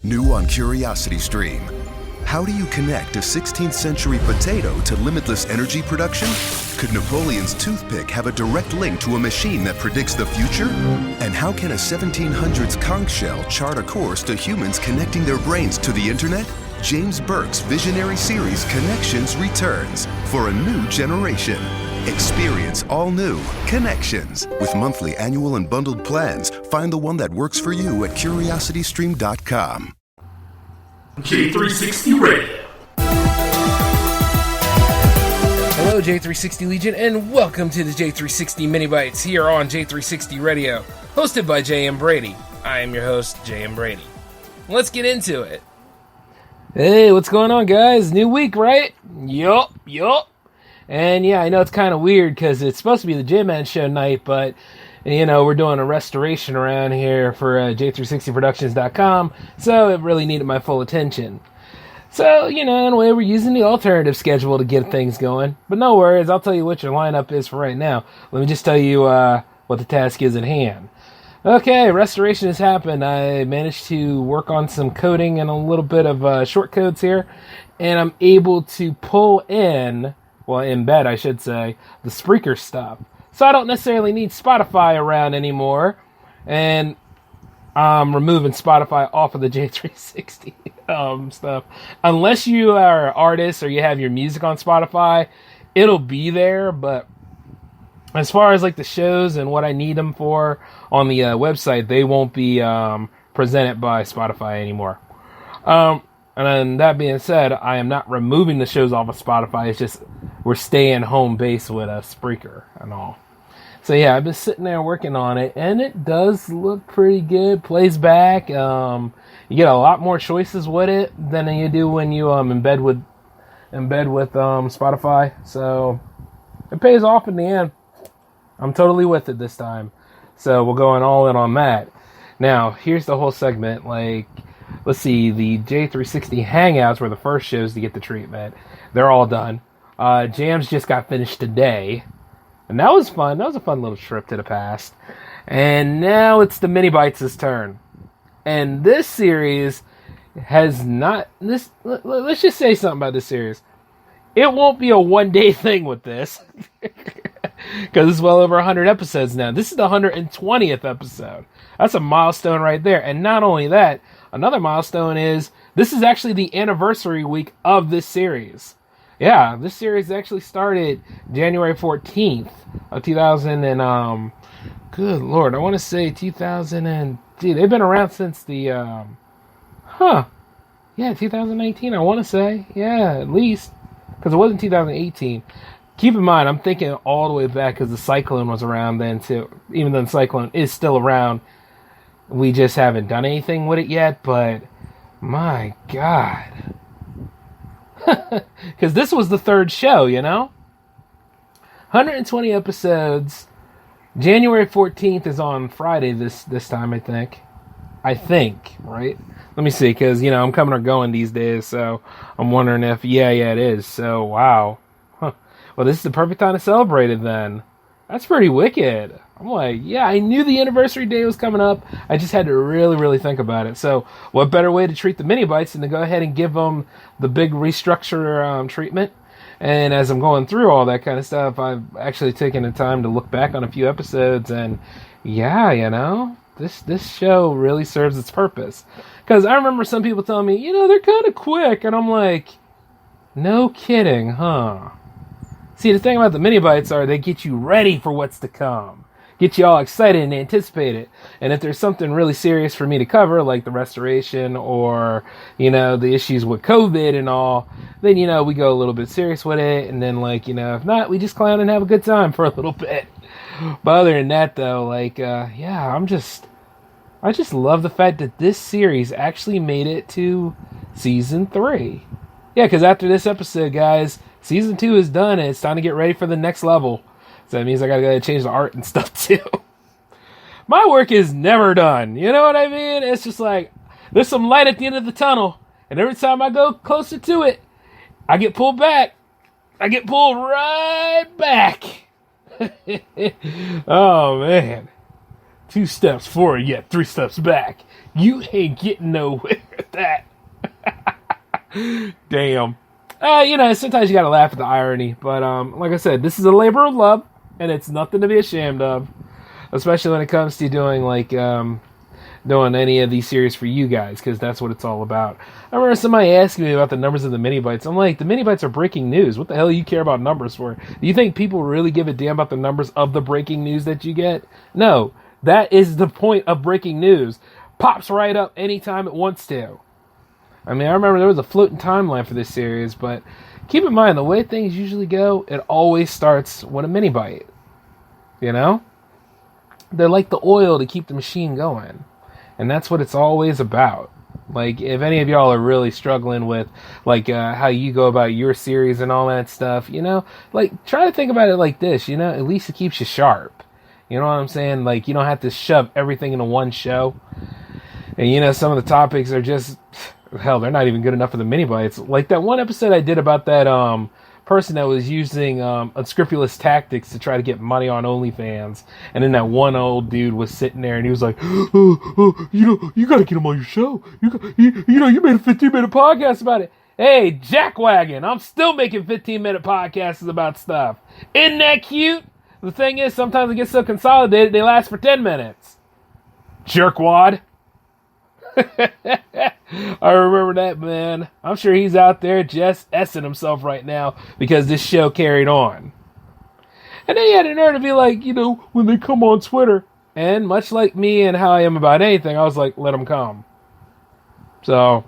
New on Curiosity Stream. How do you connect a 16th century potato to limitless energy production? Could Napoleon's toothpick have a direct link to a machine that predicts the future? And how can a 1700s conch shell chart a course to humans connecting their brains to the internet? James Burke's visionary series Connections returns for a new generation. Experience all new Connections. With monthly, annual, and bundled plans, find the one that works for you at curiositystream.com. J360 Radio. Hello, J360 Legion, and welcome to the J360 Mini Bites here on J360 Radio, hosted by J.M. Brady. I am your host, J.M. Brady. Let's get into it. Hey, what's going on, guys? New week, right? Yup. And yeah, I know it's kind of weird because it's supposed to be the J-Man Show night, but, you know, we're doing a restoration around here for J360productions.com, so it really needed my full attention. So, you know, in a way, we're using the alternative schedule to get things going. But no worries, I'll tell you what your lineup is for right now. Let me just tell you what the task is at hand. Okay, restoration has happened. I managed to work on some coding and a little bit of short codes here, and I'm able to pull in, well, embed, I should say, the Spreaker stuff. So I don't necessarily need Spotify around anymore, and I'm removing Spotify off of the J360 stuff. Unless you are an artist or you have your music on Spotify, it'll be there, but as far as like the shows and what I need them for on the website, they won't be presented by Spotify anymore. And then that being said, I am not removing the shows off of Spotify. It's just we're staying home base with a Spreaker and all. So yeah, I've been sitting there working on it, and it does look pretty good. Plays back. You get a lot more choices with it than you do when you embed with Spotify. So it pays off in the end. I'm totally with it this time. So we're going all in on that. Now, here's the whole segment. Like, let's see, the J360 Hangouts were the first shows to get the treatment. They're all done. Jams just got finished today. And that was fun. That was a fun little trip to the past. And now it's the Mini Bites' turn. And this series has not... Let's just say something about this series. It won't be a one-day thing with this. Because it's well over 100 episodes now. This is the 120th episode. That's a milestone right there. And not only that, another milestone is this is actually the anniversary week of this series. Yeah, this series actually started January 14th of 2000 and, good lord, I want to say 2000 and, gee, they've been around since the, 2019, I want to say. Yeah, at least. Because it wasn't 2018. Keep in mind, I'm thinking all the way back because the Cyclone was around then too. Even though the Cyclone is still around, we just haven't done anything with it yet. But my God, because this was the third show, you know, 120 episodes. January 14th is on Friday this time, I think. Right? Let me see, because you know I'm coming or going these days, so I'm wondering if yeah it is. So wow. Well, this is the perfect time to celebrate it then. That's pretty wicked. I'm like, yeah, I knew the anniversary day was coming up. I just had to really, really think about it. So what better way to treat the Mini Bites than to go ahead and give them the big restructure treatment. And as I'm going through all that kind of stuff, I've actually taken the time to look back on a few episodes. And yeah, you know, this show really serves its purpose. Because I remember some people telling me, you know, they're kind of quick. And I'm like, no kidding, huh? See, the thing about the Mini Bites are they get you ready for what's to come. Get you all excited and anticipate it. And if there's something really serious for me to cover, like the restoration or, you know, the issues with COVID and all, then, you know, we go a little bit serious with it. And then, like, you know, if not, we just clown and have a good time for a little bit. But other than that, though, like, I just love the fact that this series actually made it to season 3. Yeah, because after this episode, guys, season 2 is done, and it's time to get ready for the next level. So that means I gotta change the art and stuff, too. My work is never done. You know what I mean? It's just like, there's some light at the end of the tunnel, and every time I go closer to it, I get pulled back. I get pulled right back. Oh, man. 2 steps forward, yet 3 steps back. You ain't getting nowhere with that. Damn. Sometimes you gotta laugh at the irony, but like I said, this is a labor of love, and it's nothing to be ashamed of, especially when it comes to doing doing any of these series for you guys, because that's what it's all about. I remember somebody asking me about the numbers of the mini bites. I'm like, the mini bites are breaking news. What the hell do you care about numbers for? Do you think people really give a damn about the numbers of the breaking news that you get? No, that is the point of breaking news. Pops right up anytime it wants to. I mean, I remember there was a floating timeline for this series, but keep in mind, the way things usually go, it always starts with a mini bite. You know? They're like the oil to keep the machine going. And that's what it's always about. Like, if any of y'all are really struggling with, how you go about your series and all that stuff, try to think about it like this, at least it keeps you sharp. You know what I'm saying? Like, you don't have to shove everything into one show. And, some of the topics are just, hell, they're not even good enough for the mini bites. Like that one episode I did about that, person that was using unscrupulous tactics to try to get money on OnlyFans, and then that one old dude was sitting there and he was like, you gotta get him on your show. You made a 15-minute podcast about it. Hey, jackwagon, I'm still making 15-minute podcasts about stuff. Isn't that cute? The thing is, sometimes it gets so consolidated they last for 10 minutes. Jerkwad. I remember that, man. I'm sure he's out there just essing himself right now because this show carried on. And then he had the nerve to be like, when they come on Twitter, and much like me and how I am about anything, I was like, let them come. So,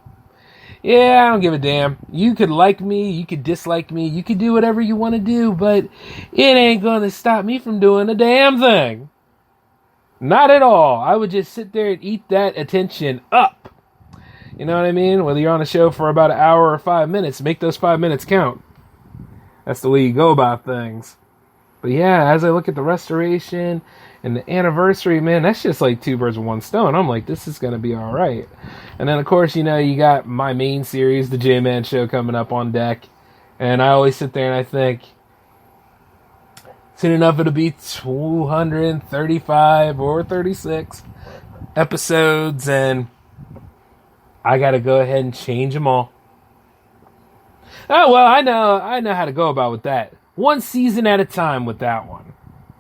yeah, I don't give a damn. You could like me, you could dislike me, you could do whatever you want to do, but it ain't gonna stop me from doing a damn thing. Not at all. I would just sit there and eat that attention up. You know what I mean? Whether you're on a show for about an hour or 5 minutes, make those 5 minutes count. That's the way you go about things. But yeah, as I look at the restoration and the anniversary, man, that's just like 2 birds with 1 stone. I'm like, this is going to be all right. And then, of course, you got my main series, the J-Man Show, coming up on deck. And I always sit there and I think, soon enough it'll be 235 or 36 episodes, and I gotta go ahead and change them all. Oh, well, I know how to go about with that. 1 season at a time with that one.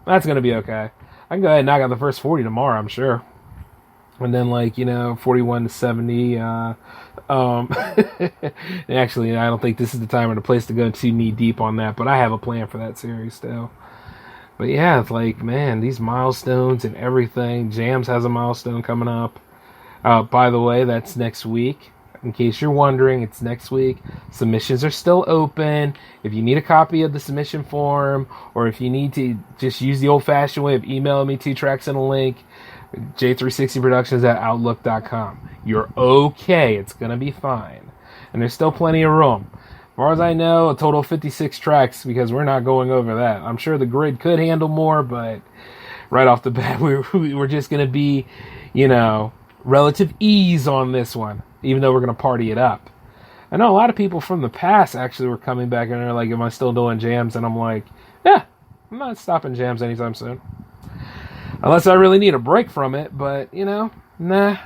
That's gonna be okay. I can go ahead and knock out the first 40 tomorrow, I'm sure. And then 41 to 70, actually, I don't think this is the time or the place to go too knee deep on that, but I have a plan for that series still. But yeah, it's like, man, these milestones and everything. Jams has a milestone coming up. By the way, that's next week. In case you're wondering, it's next week. Submissions are still open. If you need a copy of the submission form, or if you need to just use the old-fashioned way of emailing me 2 tracks and a link, j360productions@outlook.com. You're okay. It's going to be fine. And there's still plenty of room. As far as I know, a total of 56 tracks, because we're not going over that. I'm sure the grid could handle more, but right off the bat, we're just going to be, relative ease on this one, even though we're going to party it up. I know a lot of people from the past actually were coming back and they're like, am I still doing jams? And I'm like, yeah, I'm not stopping jams anytime soon. Unless I really need a break from it, but, nah.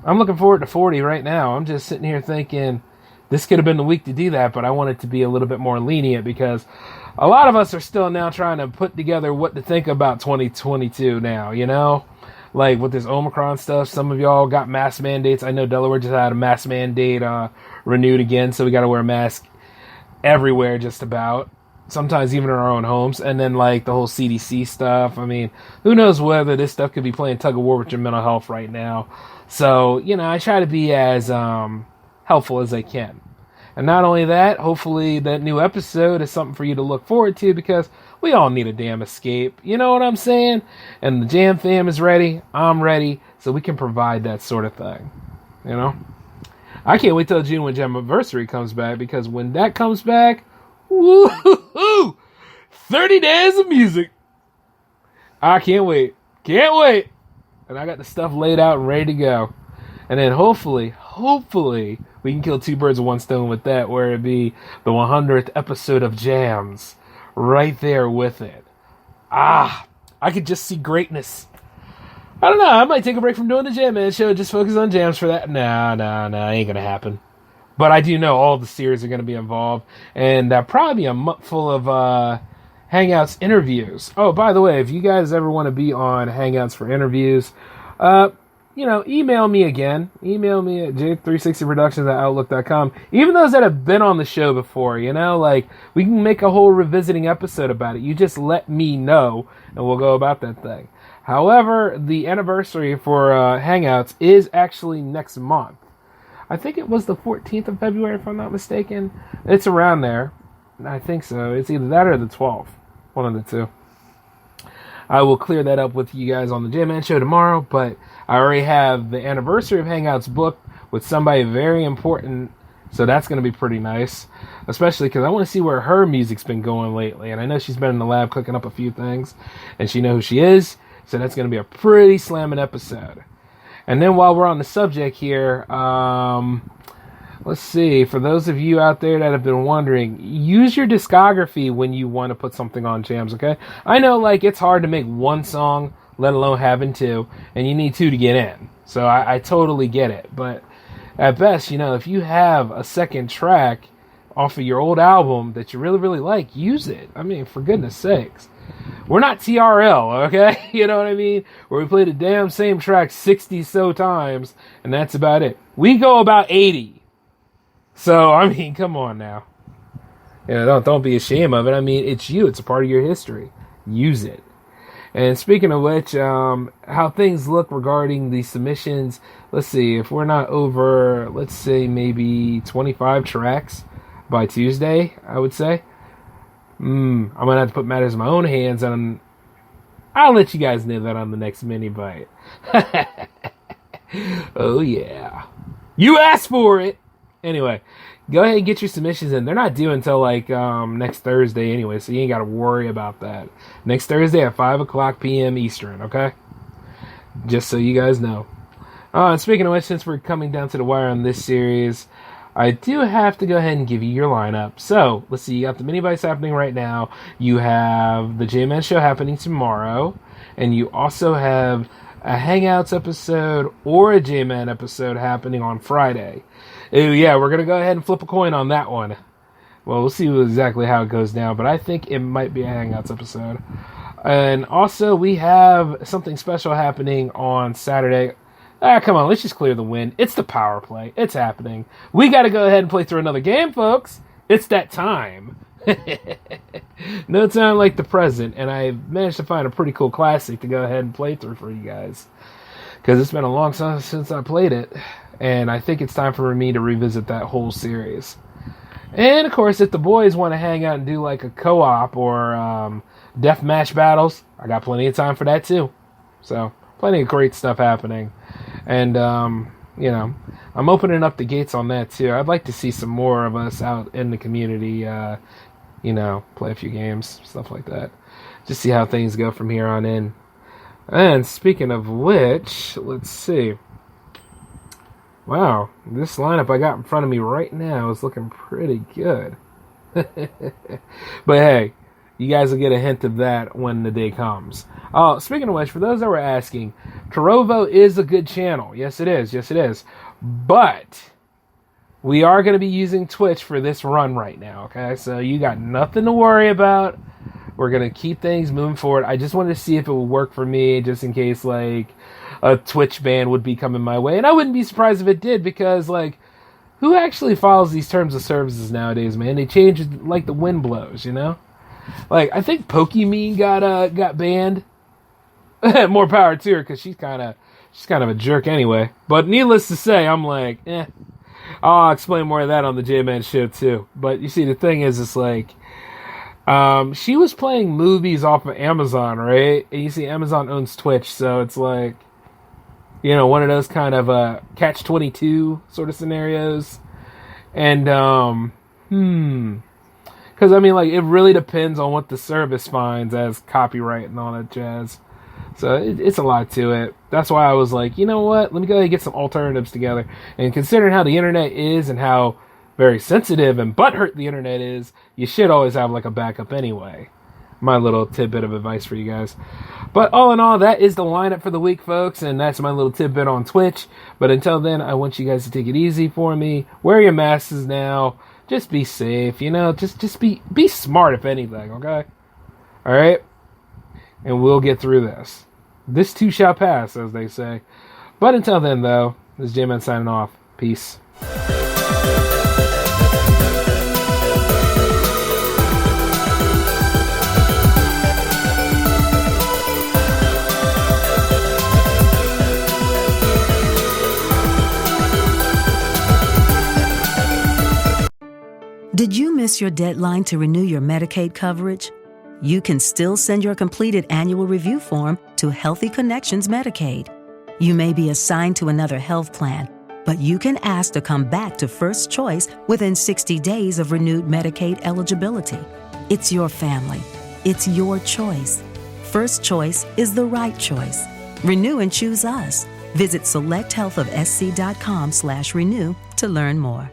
I'm looking forward to 40 right now. I'm just sitting here thinking, this could have been the week to do that, but I want it to be a little bit more lenient because a lot of us are still now trying to put together what to think about 2022 now, Like with this Omicron stuff, some of y'all got mask mandates. I know Delaware just had a mask mandate renewed again, so we got to wear a mask everywhere just about. Sometimes even in our own homes. And then the whole CDC stuff. I mean, who knows whether this stuff could be playing tug of war with your mental health right now. So, I try to be as helpful as I can. And not only that, hopefully that new episode is something for you to look forward to because we all need a damn escape. You know what I'm saying? And the Jam fam is ready. I'm ready. So we can provide that sort of thing. I can't wait till June when Jammiversary comes back because when that comes back, woo-hoo-hoo! 30 days of music. I can't wait. Can't wait. And I got the stuff laid out and ready to go. And then hopefully, we can kill 2 birds with 1 stone with that, where it'd be the 100th episode of Jams right there with it. I could just see greatness. I don't know. I might take a break from doing the Jam Man show, just focus on jams for that. No, ain't gonna happen. But I do know all the series are gonna be involved, and probably a month full of Hangouts interviews. Oh, by the way, if you guys ever want to be on Hangouts for interviews, email me again. Email me at j360productions@outlook.com. Even those that have been on the show before, we can make a whole revisiting episode about it. You just let me know, and we'll go about that thing. However, the anniversary for Hangouts is actually next month. I think it was the 14th of February, if I'm not mistaken. It's around there. I think so. It's either that or the 12th. One of the two. I will clear that up with you guys on the J-Man show tomorrow, but I already have the anniversary of Hangouts booked with somebody very important, so that's going to be pretty nice, especially because I want to see where her music's been going lately, and I know she's been in the lab cooking up a few things, and she knows who she is, so that's going to be a pretty slamming episode. And then while we're on the subject here, let's see, for those of you out there that have been wondering, use your discography when you want to put something on jams, okay? I know, it's hard to make one song, let alone having two, and you need two to get in. So I totally get it. But at best, if you have a second track off of your old album that you really, really like, use it. I mean, for goodness sakes. We're not TRL, okay? You know what I mean? Where we play the damn same track 60 so times, and that's about it. We go about 80. So, I mean, come on now. Don't be ashamed of it. I mean, it's you. It's a part of your history. Use it. And speaking of which, how things look regarding the submissions, let's see, if we're not over, let's say maybe 25 tracks by Tuesday, I would say. I'm going to have to put matters in my own hands, and I'll let you guys know that on the next mini bite. Oh, yeah. You asked for it! Anyway, go ahead and get your submissions in. They're not due until next Thursday anyway, so you ain't got to worry about that. Next Thursday at 5 o'clock p.m. Eastern, okay? Just so you guys know. And speaking of which, since we're coming down to the wire on this series, I do have to go ahead and give you your lineup. So, let's see, you got the mini bites happening right now. You have the J-Man show happening tomorrow, and you also have a Hangouts episode or a J-Man episode happening on Friday. Yeah, we're going to go ahead and flip a coin on that one. Well, we'll see exactly how it goes down, but I think it might be a Hangouts episode. And also, we have something special happening on Saturday. Come on, let's just clear the wind. It's the power play. It's happening. We got to go ahead and play through another game, folks. It's that time. No time like the present, and I managed to find a pretty cool classic to go ahead and play through for you guys. Because it's been a long time since I played it. And I think it's time for me to revisit that whole series. And, of course, if the boys want to hang out and do a co-op or deathmatch battles, I got plenty of time for that, too. So, plenty of great stuff happening. And, I'm opening up the gates on that, too. I'd like to see some more of us out in the community, play a few games, stuff like that. Just see how things go from here on in. And, speaking of which, let's see. Wow, this lineup I got in front of me right now is looking pretty good. But hey, you guys will get a hint of that when the day comes. Speaking of which, for those that were asking, Trovo is a good channel. Yes, it is. Yes, it is. But we are going to be using Twitch for this run right now, okay? So you got nothing to worry about. We're going to keep things moving forward. I just wanted to see if it would work for me, just in case, a Twitch ban would be coming my way. And I wouldn't be surprised if it did, because, who actually follows these terms of services nowadays, man? They change like the wind blows, I think Pokemon got banned. More power to her, because she's kind of a jerk anyway. But needless to say, I'm I'll explain more of that on the J-Man show, too. But, you see, the thing is, it's she was playing movies off of Amazon, right? And you see, Amazon owns Twitch, so it's one of those kind of catch-22 sort of scenarios. And, because, it really depends on what the service finds as copyright and all that jazz. So it's a lot to it. That's why I was you know what? Let me go ahead and get some alternatives together. And considering how the internet is and how very sensitive and butthurt the internet is, you should always have a backup anyway. my little tidbit of advice for you guys. But all in all, that is the lineup for the week, folks, and that's my little tidbit on Twitch. But until then, I want you guys to take it easy for me. Wear your masks now. Just be safe, just be smart, if anything, okay? All right? And we'll get through this. This too shall pass, as they say. But until then, though, this is J-Man signing off. Peace. Did you miss your deadline to renew your Medicaid coverage? You can still send your completed annual review form to Healthy Connections Medicaid. You may be assigned to another health plan, but you can ask to come back to First Choice within 60 days of renewed Medicaid eligibility. It's your family. It's your choice. First Choice is the right choice. Renew and choose us. Visit selecthealthofsc.com/renew to learn more.